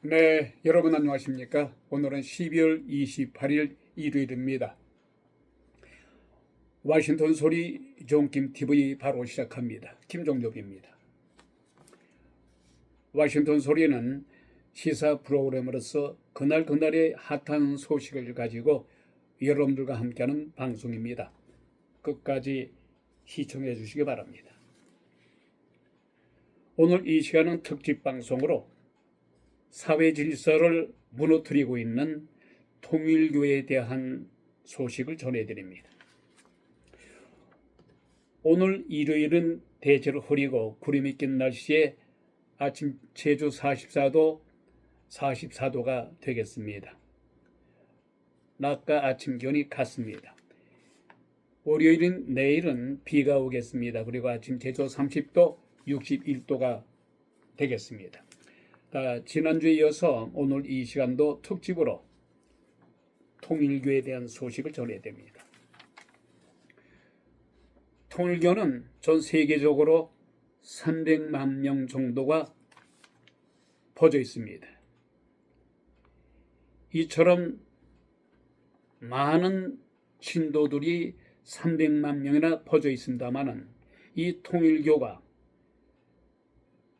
네, 여러분 안녕하십니까? 오늘은 12월 28일 일요일입니다. 워싱턴 소리 존킴 TV 바로 시작합니다. 김종엽입니다. 워싱턴 소리는 시사 프로그램으로서 그날그날의 핫한 소식을 가지고 여러분들과 함께하는 방송입니다. 끝까지 시청해 주시기 바랍니다. 오늘 이 시간은 특집 방송으로 사회 질서를 무너뜨리고 있는 통일교에 대한 소식을 전해드립니다. 오늘 일요일은 대체로 흐리고 구름이 낀 날씨에 아침 제주 44도, 44도가 되겠습니다. 낮과 아침 기온이 같습니다. 월요일인 내일은 비가 오겠습니다. 그리고 아침 제주 30도, 61도가 되겠습니다. 지난주에 이어서 오늘 이 시간도 특집으로 통일교에 대한 소식을 전해드립니다. 통일교는 전 세계적으로 300만 명 정도가 퍼져 있습니다. 이처럼 많은 신도들이 300만 명이나 퍼져 있습니다만은 이 통일교가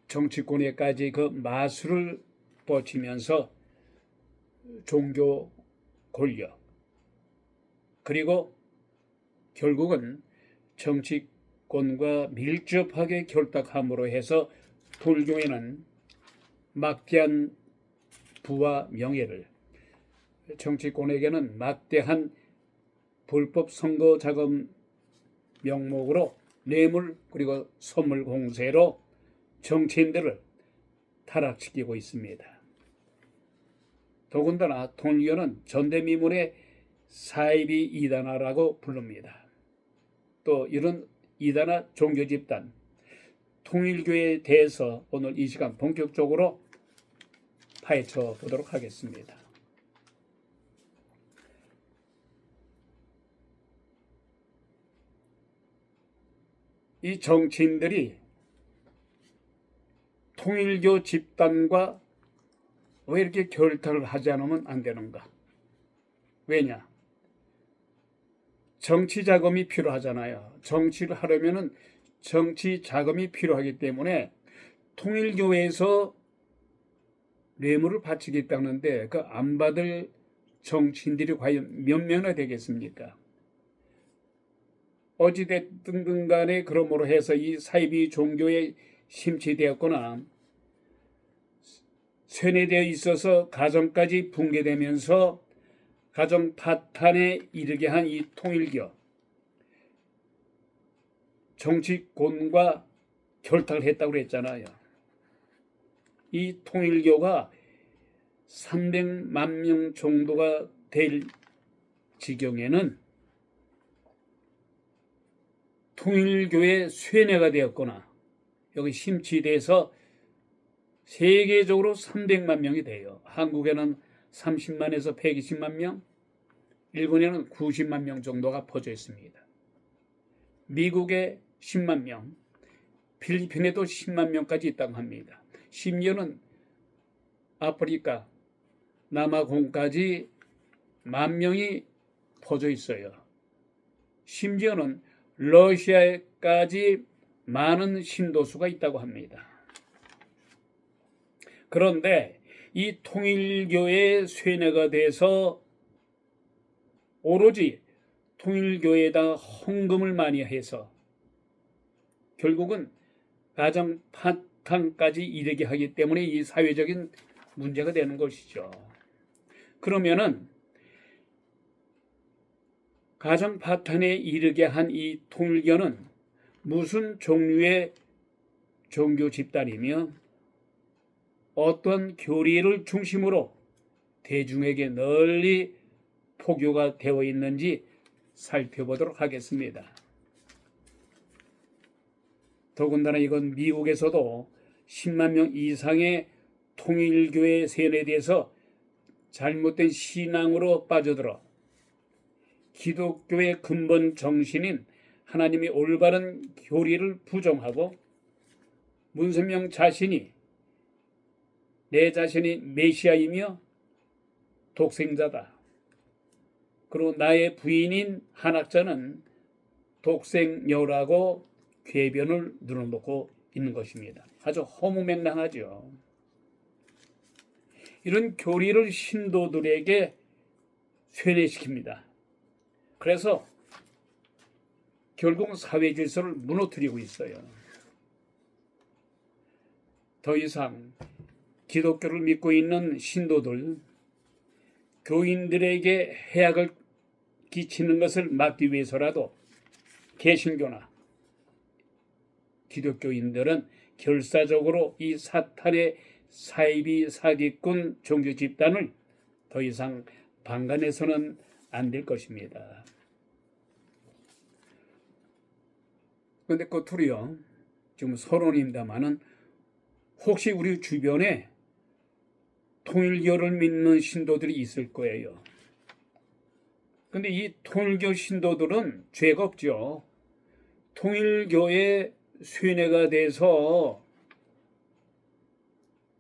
정치권에까지 그 마술을 뻗치면서 종교 권력 그리고 결국은 정치권과 밀접하게 결탁함으로 해서 통일교회는 막대한 부와 명예를, 정치권에게는 막대한 불법 선거 자금 명목으로 뇌물 그리고 선물 공세로 정치인들을 타락시키고 있습니다. 더군다나 통일교는 전대미문의 사이비 이단화라고 부릅니다. 또 이런 이단화 종교집단 통일교에 대해서 오늘 이 시간 본격적으로 파헤쳐 보도록 하겠습니다. 이 정치인들이 통일교 집단과 왜 이렇게 결탁을 하지 않으면 안 되는가? 왜냐? 정치 자금이 필요하잖아요. 정치를 하려면은 정치 자금이 필요하기 때문에 통일교회에서 뇌물을 바치겠다는데 그 안 받을 정치인들이 과연 몇 명이나 되겠습니까? 어찌됐든 간에 그러므로 해서 이 사이비 종교에 심취되었거나 쇠뇌되어 있어서 가정까지 붕괴되면서 가정 파탄에 이르게 한 이 통일교, 정치권과 결탁을 했다고 그랬잖아요. 이 통일교가 300만 명 정도가 될 지경에는 통일교의 쇠뇌가 되었거나 여기 심취돼서 세계적으로 300만 명이 돼요. 한국에는 30만에서 120만 명, 일본에는 90만 명 정도가 퍼져 있습니다. 미국에 10만 명, 필리핀에도 10만 명까지 있다고 합니다. 심지어는 아프리카, 남아공까지 10,000명이 퍼져 있어요. 심지어는 러시아에까지 많은 신도수가 있다고 합니다. 그런데 이 통일교의 쇠뇌가 돼서 오로지 통일교에다 헌금을 많이 해서 결국은 가정 파탄까지 이르게 하기 때문에 이 사회적인 문제가 되는 것이죠. 그러면은 가정 파탄에 이르게 한 이 통일교는 무슨 종류의 종교 집단이며 어떤 교리를 중심으로 대중에게 널리 포교가 되어 있는지 살펴보도록 하겠습니다. 더군다나 이건 미국에서도 10만 명 이상의 통일교의 세뇌돼서 잘못된 신앙으로 빠져들어 기독교의 근본 정신인 하나님의 올바른 교리를 부정하고 문선명 자신이 내 자신이 메시아이며 독생자다. 그리고 나의 부인인 한학자는 독생녀라고 궤변을 눌러놓고 있는 것입니다. 아주 허무맹랑하죠. 이런 교리를 신도들에게 쇠뇌시킵니다. 그래서 결국 사회 질서를 무너뜨리고 있어요. 더 이상 기독교를 믿고 있는 신도들, 교인들에게 해악을 끼치는 것을 막기 위해서라도 개신교나 기독교인들은 결사적으로 이 사탄의 사이비 사기꾼 종교 집단을 더 이상 방관해서는 안 될 것입니다. 그런데 끝으로요, 지금 서론입니다마는 혹시 우리 주변에 통일교를 믿는 신도들이 있을 거예요. 근데 이 통일교 신도들은 죄가 없죠. 통일교의 쇠뇌가 돼서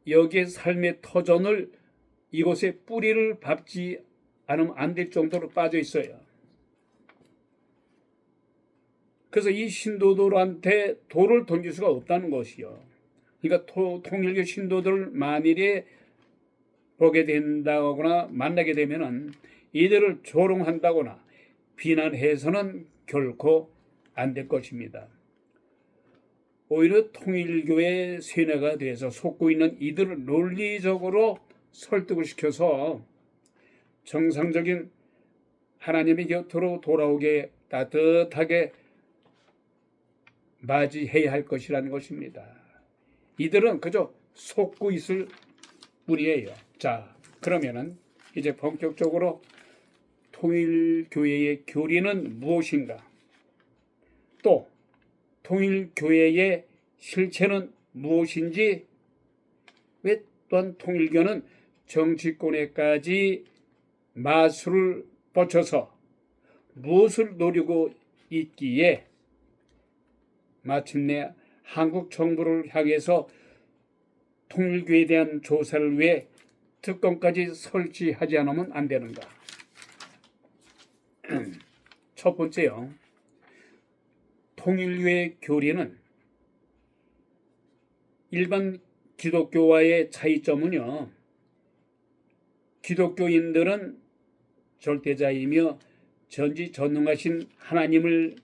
여기에 삶의 터전을 이곳에 뿌리를 밟지 않으면 안 될 정도로 빠져 있어요. 그래서 이 신도들한테 돌을 던질 수가 없다는 것이요. 그러니까 통일교 신도들 만일에 보게 된다거나 만나게 되면은 이들을 조롱한다거나 비난해서는 결코 안 될 것입니다. 오히려 통일교의 세뇌가 돼서 속고 있는 이들을 논리적으로 설득을 시켜서 정상적인 하나님의 곁으로 돌아오게 따뜻하게 맞이해야 할 것이라는 것입니다. 이들은 그저 속고 있을 뿐이에요. 자, 그러면은 이제 본격적으로 통일교회의 교리는 무엇인가? 또 통일교회의 실체는 무엇인지, 왜 또한 통일교는 정치권에까지 마술을 뻗쳐서 무엇을 노리고 있기에 마침내 한국 정부를 향해서 통일교에 대한 조사를 위해 특검까지 설치하지 않으면 안 되는가? 첫 번째요. 통일교의 교리는 일반 기독교와의 차이점은요, 기독교인들은 절대자이며 전지전능하신 하나님을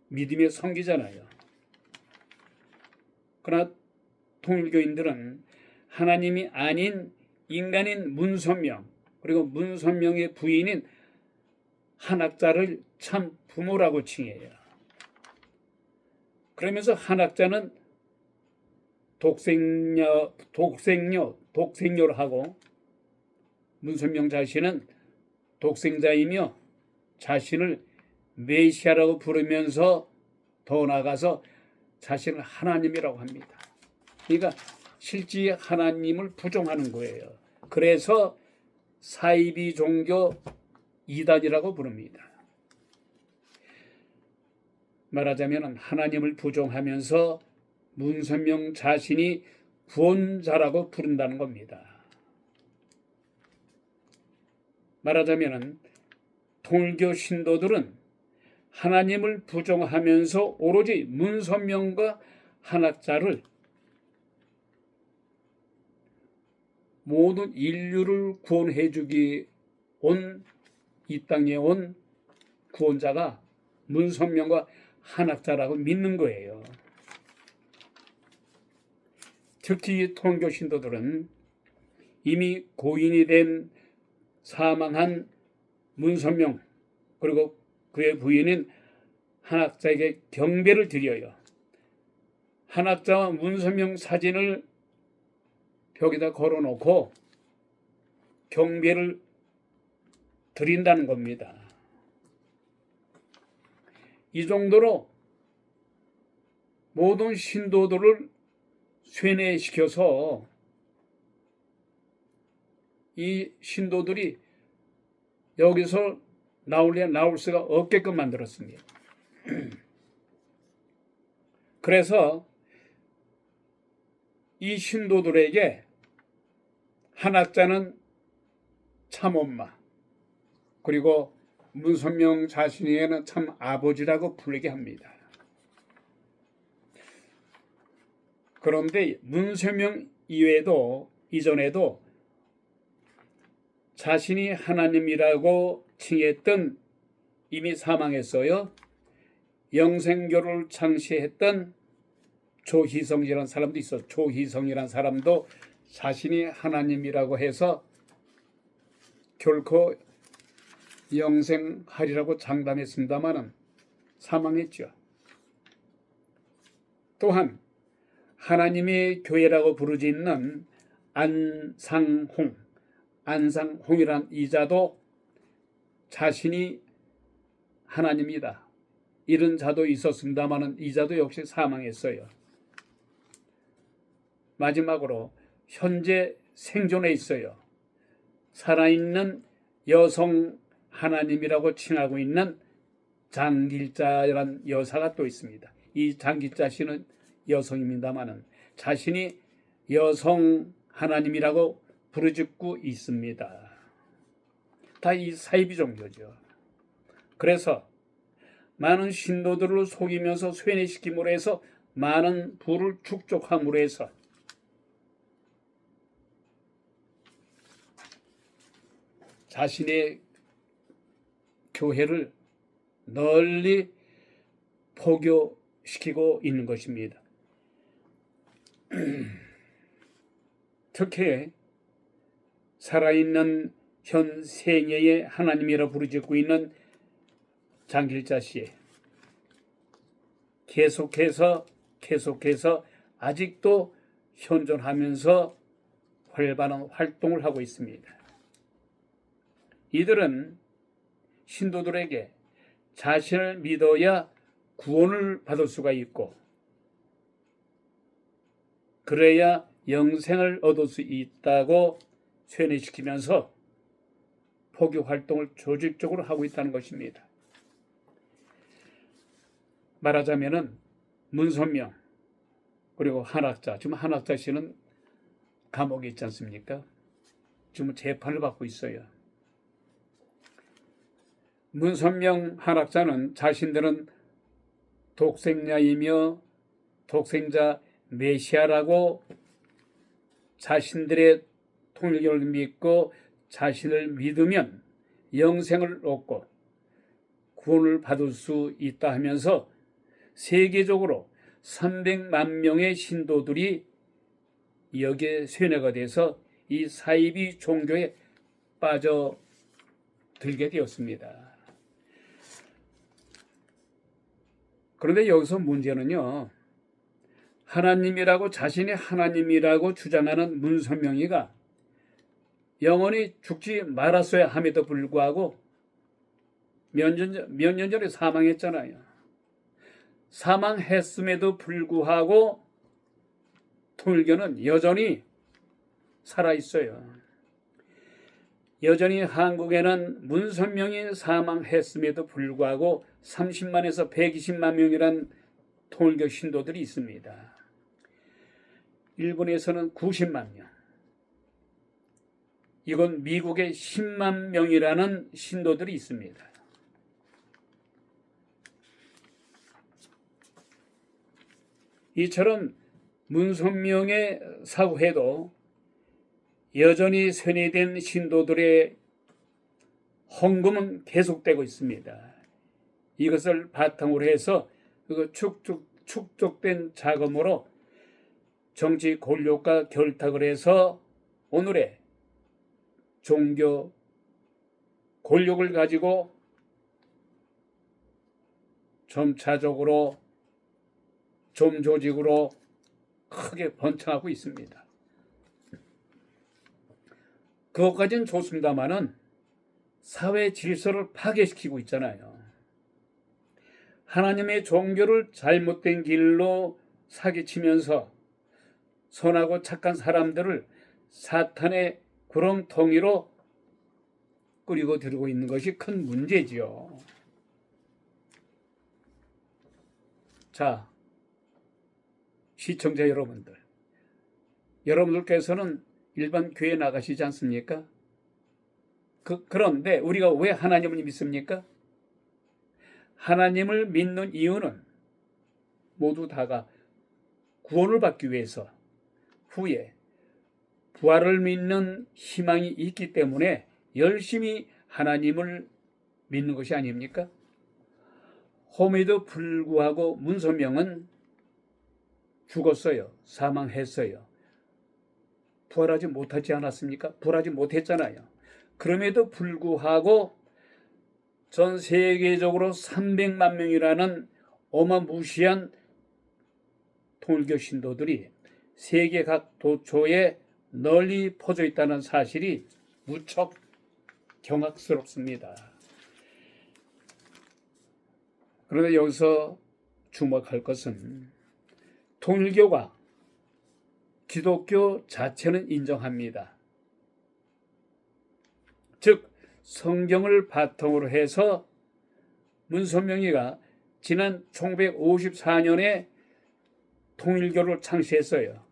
믿으며 섬기잖아요. 그러나 통일교인들은 하나님이 아닌 인간인 문선명, 그리고 문선명의 부인인 한학자를 참 부모라고 칭해요. 그러면서 한학자는 독생녀를 하고 문선명 자신은 독생자이며 자신을 메시아라고 부르면서 더 나아가서 자신을 하나님이라고 합니다. 그러니까 실제 하나님을 부정하는 거예요. 그래서 사이비 종교 이단이라고 부릅니다. 말하자면 하나님을 부정하면서 문선명 자신이 구원자라고 부른다는 겁니다. 말하자면 통일교 신도들은 하나님을 부정하면서 오로지 문선명과 한학자를 모든 인류를 구원해 주기 온 이 땅에 온 구원자가 문선명과 한학자라고 믿는 거예요. 특히 통일교 신도들은 이미 고인이 된 사망한 문선명 그리고 그의 부인인 한학자에게 경배를 드려요. 한학자와 문선명 사진을 벽에다 걸어놓고 경배를 드린다는 겁니다. 이 정도로 모든 신도들을 쇠뇌시켜서 이 신도들이 여기서 나올 수가 없게끔 만들었습니다. 그래서 이 신도들에게 한학자는 참엄마, 그리고 문선명 자신에게는 참 아버지라고 부르게 합니다. 그런데 문선명 이전에도 자신이 하나님이라고 칭했던, 이미 사망했어요, 영생교를 창시했던 조희성이라는 사람도 있어. 조희성이라는 사람도 자신이 하나님이라고 해서 결코 영생하리라고 장담했습니다마는 사망했죠. 또한 하나님의 교회라고 부르짖는 안상홍이란 이자도 자신이 하나님이다, 이런 자도 있었습니다마는 이자도 역시 사망했어요. 마지막으로 현재 생존해 있어요. 살아있는 여성 하나님이라고 칭하고 있는 장길자라는 여사가 또 있습니다. 이 장길자 씨는 여성입니다마는 자신이 여성 하나님이라고 부르짖고 있습니다. 다 이 사이비 종교죠. 그래서 많은 신도들을 속이면서 쇠뇌시킴으로 해서 많은 부를 축적함으로 해서 자신의 교회를 널리 포교시키고 있는 것입니다. 특히 살아있는 현 생애의 하나님이라 부르짖고 있는 장길자 씨, 계속해서 아직도 현존하면서 활발한 활동을 하고 있습니다. 이들은 신도들에게 자신을 믿어야 구원을 받을 수가 있고, 그래야 영생을 얻을 수 있다고 쇠뇌시키면서 포교 활동을 조직적으로 하고 있다는 것입니다. 말하자면은 문선명, 그리고 한학자, 지금 한학자 씨는 감옥에 있지 않습니까? 지금 재판을 받고 있어요. 문선명, 한학자는 자신들은 독생자이며 독생자 메시아라고 자신들의 통일교를 믿고 자신을 믿으면 영생을 얻고 구원을 받을 수 있다 하면서 세계적으로 300만 명의 신도들이 여기에 쇠뇌가 돼서 이 사이비 종교에 빠져들게 되었습니다. 그런데 여기서 문제는요, 하나님이라고, 자신이 하나님이라고 주장하는 문선명이가 영원히 죽지 말았어야 함에도 불구하고 몇 년 전에 사망했잖아요. 사망했음에도 불구하고 통일교는 여전히 살아있어요. 여전히 한국에는 문선명이 사망했음에도 불구하고 30만에서 120만 명이란 통일교 신도들이 있습니다. 일본에서는 90만 명, 이건 미국에 10만 명이라는 신도들이 있습니다. 이처럼 문선명의 사후에도 여전히 쇠뇌된 신도들의 헌금은 계속되고 있습니다. 이것을 바탕으로 해서 축적된 자금으로 정치 권력과 결탁을 해서 오늘의 종교 권력을 가지고 점차적으로 좀 조직으로 크게 번창하고 있습니다. 그것까지는 좋습니다만은 사회 질서를 파괴시키고 있잖아요. 하나님의 종교를 잘못된 길로 사기치면서 선하고 착한 사람들을 사탄의 구렁텅이로 끌고 들고 있는 것이 큰 문제지요. 자, 시청자 여러분들께서는 일반 교회 나가시지 않습니까? 그런데 우리가 왜 하나님을 믿습니까? 하나님을 믿는 이유는 모두 다가 구원을 받기 위해서 후에 부활을 믿는 희망이 있기 때문에 열심히 하나님을 믿는 것이 아닙니까? 홈에도 불구하고 문선명은 죽었어요. 사망했어요. 부활하지 못하지 않았습니까? 부활하지 못했잖아요. 그럼에도 불구하고 전 세계적으로 300만 명이라는 어마무시한 통일교 신도들이 세계 각 도처에 널리 퍼져 있다는 사실이 무척 경악스럽습니다. 그런데 여기서 주목할 것은 통일교가 기독교 자체는 인정합니다. 즉 성경을 바탕으로 해서 문선명이가 지난 1954년에 통일교를 창시했어요.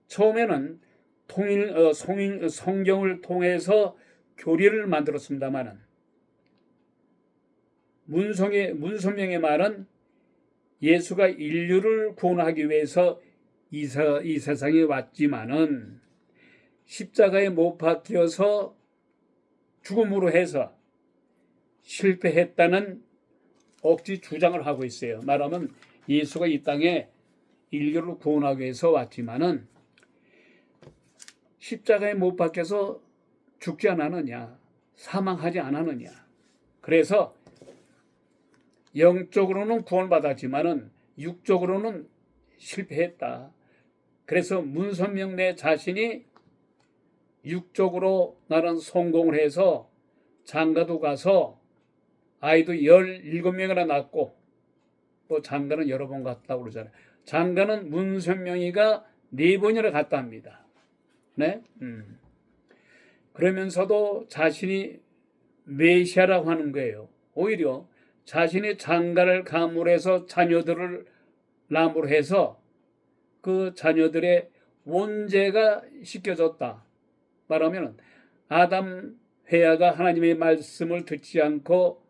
처음에는 성경을 통해서 교리를 만들었습니다마는 문선명의 말은 예수가 인류를 구원하기 위해서 이 세상에 왔지만은 십자가에 못 박혀서 죽음으로 해서 실패했다는 억지 주장을 하고 있어요. 말하면 예수가 이 땅에 인류를 구원하기 위해서 왔지만은 십자가에 못 박혀서 죽지 않았느냐, 사망하지 않았느냐. 그래서 영적으로는 구원받았지만은 육적으로는 실패했다. 그래서 문선명 내 자신이 육적으로 나는 성공을 해서 장가도 가서 아이도 17명이나 낳고 또 장가는 여러 번 갔다고 그러잖아요. 장가는 문선명이가 4번이나 갔다 합니다. 네? 그러면서도 자신이 메시아라고 하는 거예요. 오히려 자신이 장가를 감물해서 자녀들을 남으로 해서 그 자녀들의 원죄가 씻겨졌다. 말하면 아담 회야가 하나님의 말씀을 듣지 않고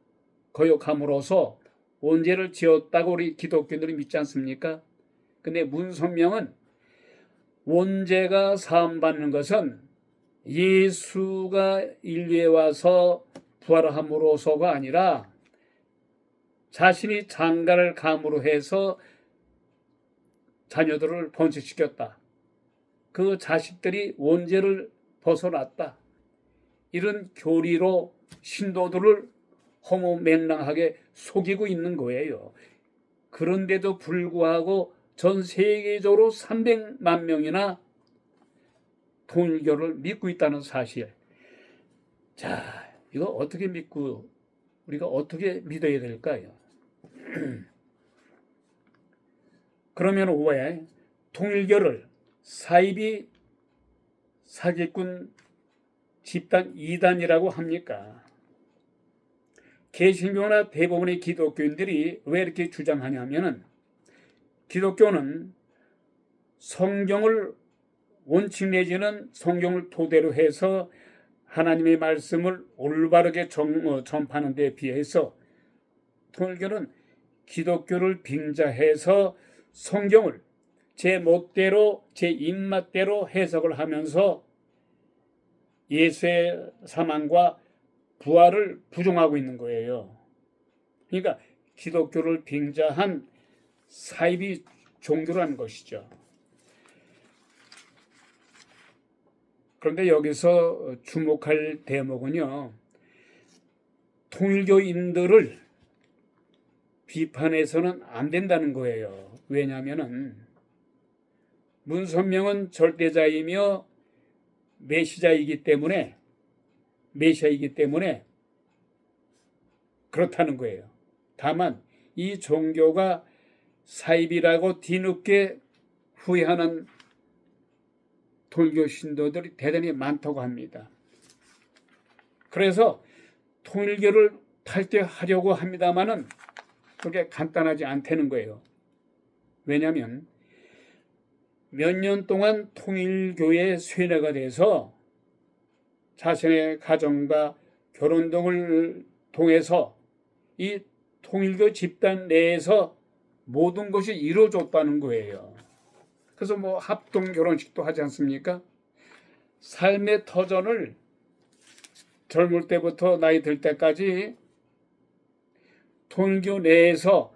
거역함으로써 원죄를 지었다고 우리 기독교인들이 믿지 않습니까? 근데 문선명은 원죄가 사함받는 것은 예수가 인류에 와서 부활함으로서가 아니라 자신이 장가를 감으로 해서 자녀들을 번식시켰다. 그 자식들이 원죄를 벗어났다. 이런 교리로 신도들을 허무맹랑하게 속이고 있는 거예요. 그런데도 불구하고 전 세계적으로 300만 명이나 통일교를 믿고 있다는 사실. 자, 이거 어떻게 믿고 우리가 어떻게 믿어야 될까요? 그러면 왜 통일교를 사이비 사기꾼 집단 2단이라고 합니까? 개신교나 대부분의 기독교인들이 왜 이렇게 주장하냐면은 기독교는 성경을 원칙 내지는 성경을 토대로 해서 하나님의 말씀을 올바르게 전파하는 데 비해서 통일교는 기독교를 빙자해서 성경을 제 멋대로 제 입맛대로 해석을 하면서 예수의 사망과 부활을 부정하고 있는 거예요. 그러니까 기독교를 빙자한 사이비 종교라는 것이죠. 그런데 여기서 주목할 대목은요, 통일교인들을 비판해서는 안 된다는 거예요. 왜냐하면은 문선명은 절대자이며 메시아이기 때문에 그렇다는 거예요. 다만 이 종교가 사이비라고 뒤늦게 후회하는 통일교 신도들이 대단히 많다고 합니다. 그래서 통일교를 탈퇴하려고 합니다마는 그게 간단하지 않다는 거예요. 왜냐하면 몇 년 동안 통일교의 쇠뇌가 돼서 자신의 가정과 결혼 등을 통해서 이 통일교 집단 내에서 모든 것이 이루어졌다는 거예요. 그래서 뭐 합동 결혼식도 하지 않습니까? 삶의 터전을 젊을 때부터 나이 들 때까지 통일교 내에서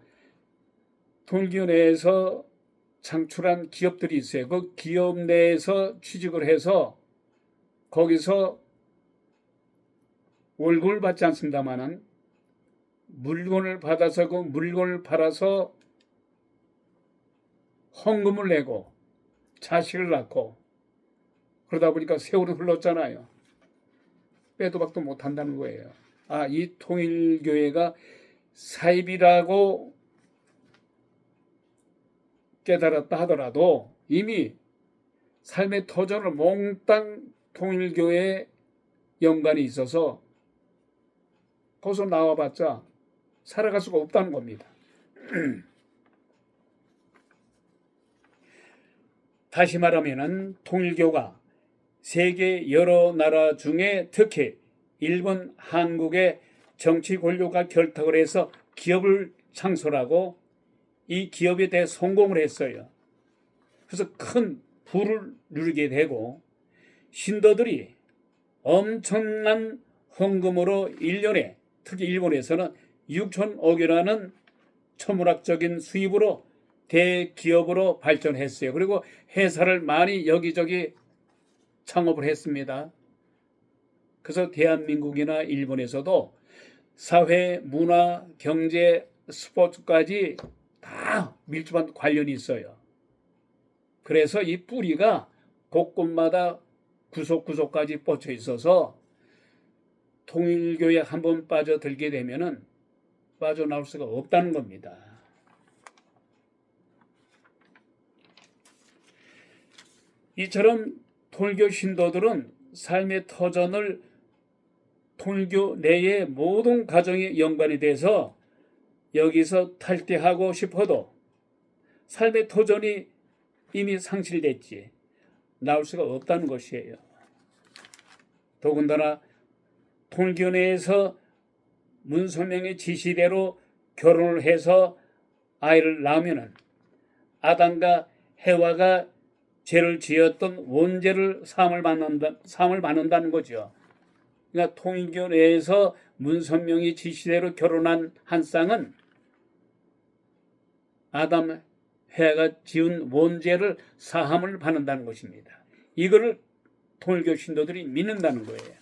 창출한 기업들이 있어요. 그 기업 내에서 취직을 해서 거기서 월급을 받지 않습니다만은 물건을 받아서 그 물건을 팔아서 헌금을 내고 자식을 낳고 그러다 보니까 세월이 흘렀잖아요. 빼도 박도 못한다는 거예요. 이 통일교회가 사입이라고 깨달았다 하더라도 이미 삶의 터전을 몽땅 통일교회에 연관이 있어서 거기서 나와봤자 살아갈 수가 없다는 겁니다. 다시 말하면은 통일교가 세계 여러 나라 중에 특히 일본, 한국의 정치 권력과 결탁을 해서 기업을 창설하고 이 기업에 대해 성공을 했어요. 그래서 큰 부를 누리게 되고 신도들이 엄청난 헌금으로 1년에 특히 일본에서는 6천억이라는 천문학적인 수입으로 대기업으로 발전했어요. 그리고 회사를 많이 여기저기 창업을 했습니다. 그래서 대한민국이나 일본에서도 사회, 문화, 경제, 스포츠까지 다 밀접한 관련이 있어요. 그래서 이 뿌리가 곳곳마다 구석구석까지 뻗쳐 있어서 통일교에 한번 빠져들게 되면은 빠져나올 수가 없다는 겁니다. 이처럼 통일교 신도들은 삶의 터전을 통일교 내의 모든 가정에 연관이 돼서 여기서 탈퇴하고 싶어도 삶의 터전이 이미 상실됐지 나올 수가 없다는 것이에요. 더군다나 통일교 내에서 문선명의 지시대로 결혼을 해서 아이를 낳으면은 아담과 해와가 죄를 지었던 원죄를 사함을 받는다는 거죠. 그러니까 통일교 내에서 문선명이 지시대로 결혼한 한 쌍은 아담, 해가 지은 원죄를 사함을 받는다는 것입니다. 이거를 통일교 신도들이 믿는다는 거예요.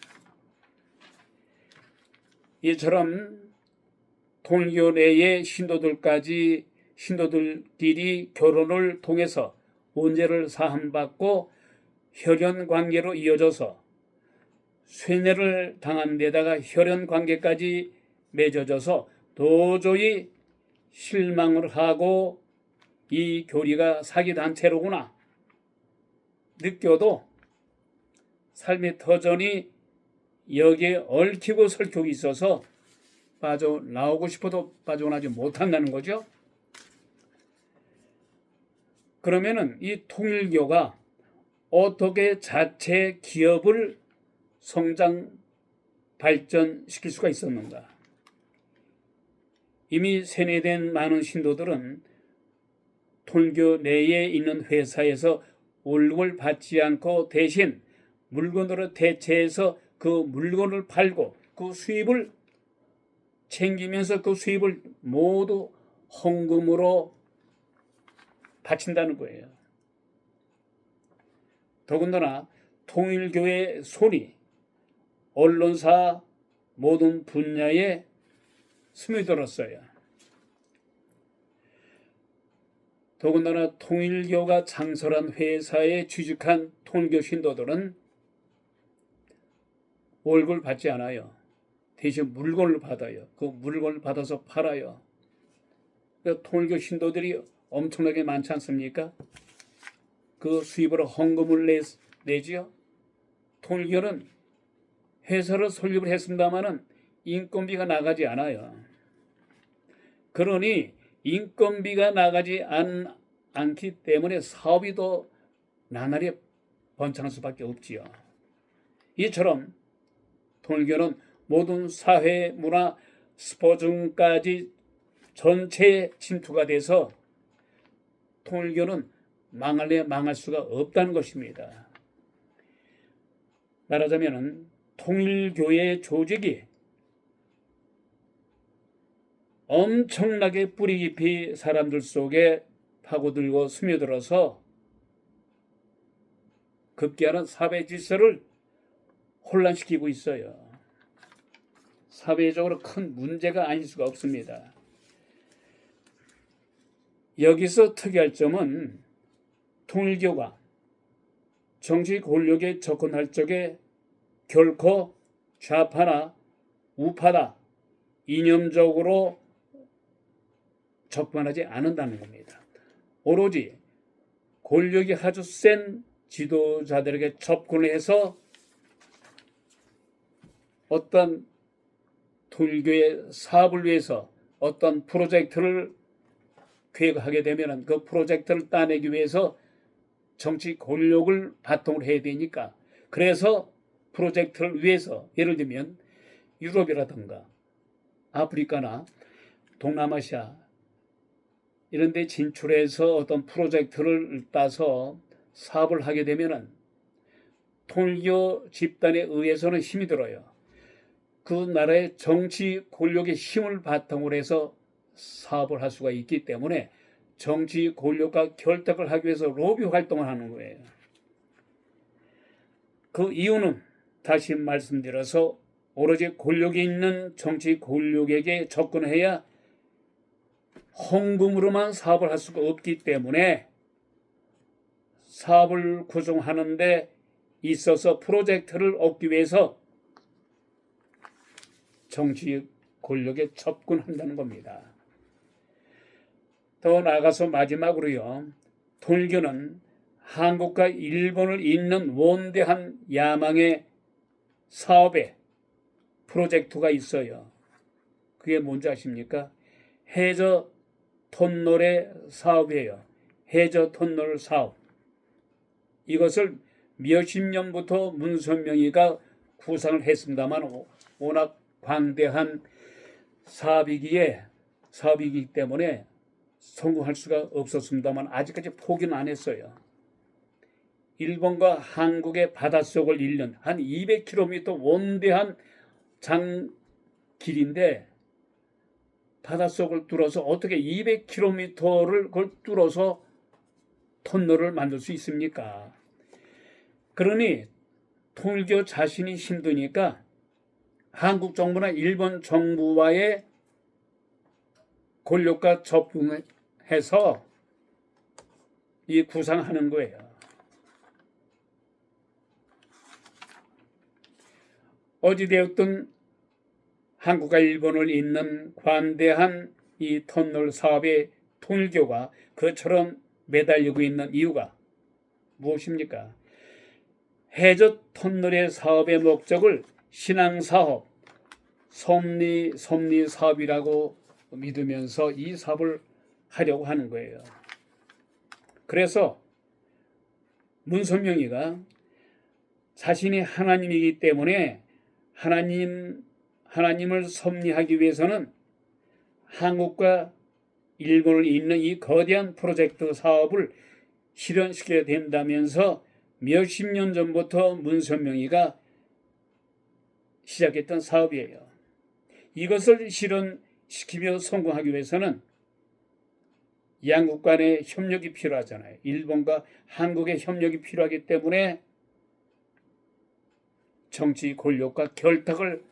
이처럼 통일교 내의 신도들끼리 결혼을 통해서 원죄를 사함받고 혈연 관계로 이어져서 쇠뇌를 당한 데다가 혈연 관계까지 맺어져서 도저히 실망을 하고 이 교리가 사기단체로구나 느껴도 삶의 터전이 여기에 얽히고 설키고 있어서 빠져나오고 싶어도 빠져나오지 못한다는 거죠. 그러면은 이 통일교가 어떻게 자체 기업을 성장 발전시킬 수가 있었는가? 이미 세뇌된 많은 신도들은 통일교 내에 있는 회사에서 월급을 받지 않고 대신 물건으로 대체해서 그 물건을 팔고 그 수입을 챙기면서 그 수입을 모두 헌금으로 바친다는 거예요. 더군다나 통일교의 손이 언론사 모든 분야에 스며들었어요. 더군다나 통일교가 창설한 회사에 취직한 통일교 신도들은 월급을 받지 않아요. 대신 물건을 받아요. 그 물건을 받아서 팔아요. 그러니까 통일교 신도들이 엄청나게 많지 않습니까? 그 수입으로 헌금을 내지요. 통일교는 회사를 설립을 했습니다마는 인건비가 나가지 않아요. 그러니 인건비가 나가지 않기 때문에 사업이 더 나날이 번창할 수밖에 없지요. 이처럼 통일교는 모든 사회, 문화, 스포츠까지 전체에 침투가 돼서 통일교는 망할래 망할 수가 없다는 것입니다. 말하자면 통일교의 조직이 엄청나게 뿌리 깊이 사람들 속에 파고들고 스며들어서 급기야는 사회 질서를 혼란시키고 있어요. 사회적으로 큰 문제가 아닐 수가 없습니다. 여기서 특이할 점은 통일교가 정치 권력에 접근할 적에 결코 좌파나 우파다 이념적으로 접근하지 않는다는 겁니다. 오로지 권력이 아주 센 지도자들에게 접근을 해서 어떤 통일교의 사업을 위해서 어떤 프로젝트를 계획하게 되면 그 프로젝트를 따내기 위해서 정치 권력을 바탕으로 해야 되니까, 그래서 프로젝트를 위해서 예를 들면 유럽이라든가 아프리카나 동남아시아 이런 데 진출해서 어떤 프로젝트를 따서 사업을 하게 되면 통일교 집단에 의해서는 힘이 들어요. 그 나라의 정치 권력의 힘을 바탕으로 해서 사업을 할 수가 있기 때문에 정치 권력과 결탁을 하기 위해서 로비 활동을 하는 거예요. 그 이유는 다시 말씀드려서 오로지 권력이 있는 정치 권력에게 접근해야 헌금으로만 사업을 할 수가 없기 때문에 사업을 구성하는 데 있어서 프로젝트를 얻기 위해서 정치 권력에 접근한다는 겁니다. 더 나아가서 마지막으로요, 통일교는 한국과 일본을 잇는 원대한 야망의 사업에 프로젝트가 있어요. 그게 뭔지 아십니까? 해저 터널의 사업이에요. 해저 터널 사업. 이것을 몇십 년부터 문선명이가 구상을 했습니다만 워낙 광대한 사업이기 때문에 성공할 수가 없었습니다만 아직까지 포기는 안 했어요. 일본과 한국의 바닷속을 잇는 한 200km 원대한 장길인데 바닷속을 뚫어서 어떻게 200km를 그걸 뚫어서 터널을 만들 수 있습니까? 그러니 통일교 자신이 힘드니까 한국 정부나 일본 정부와의 권력과 접근해서 이 구상하는 거예요. 어찌되었든 한국과 일본을 잇는 관대한 이 터널 사업에 통일교가 그처럼 매달리고 있는 이유가 무엇입니까? 해저 터널의 사업의 목적을 신앙사업, 섭리 사업이라고 믿으면서 이 사업을 하려고 하는 거예요. 그래서 문선명이가 자신이 하나님이기 때문에 하나님을 섭리하기 위해서는 한국과 일본을 잇는 이 거대한 프로젝트 사업을 실현시켜야 된다면서 몇십 년 전부터 문선명이가 시작했던 사업이에요. 이것을 실현시키며 성공하기 위해서는 양국 간의 협력이 필요하잖아요. 일본과 한국의 협력이 필요하기 때문에 정치 권력과 결탁을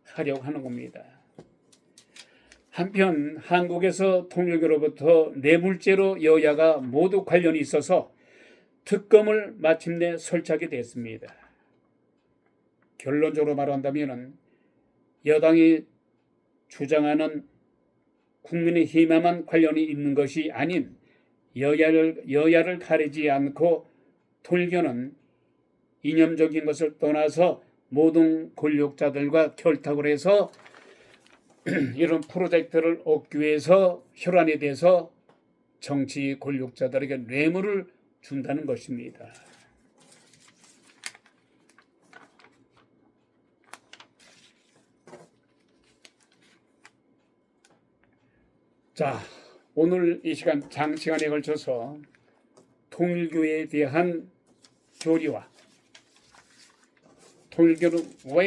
하려고 하는 겁니다. 한편 한국에서 통일교로부터 뇌물죄로 여야가 모두 관련이 있어서 특검을 마침내 설치하게 됐습니다. 결론적으로 말한다면 여당이 주장하는 국민의힘에만 관련이 있는 것이 아닌 여야를 가리지 않고 통일교는 이념적인 것을 떠나서 모든 권력자들과 결탁을 해서 이런 프로젝트를 얻기 위해서 혈안이 돼서 정치 권력자들에게 뇌물을 준다는 것입니다. 자, 오늘 이 시간 장시간에 걸쳐서 통일교에 대한 교리와 통일교는 왜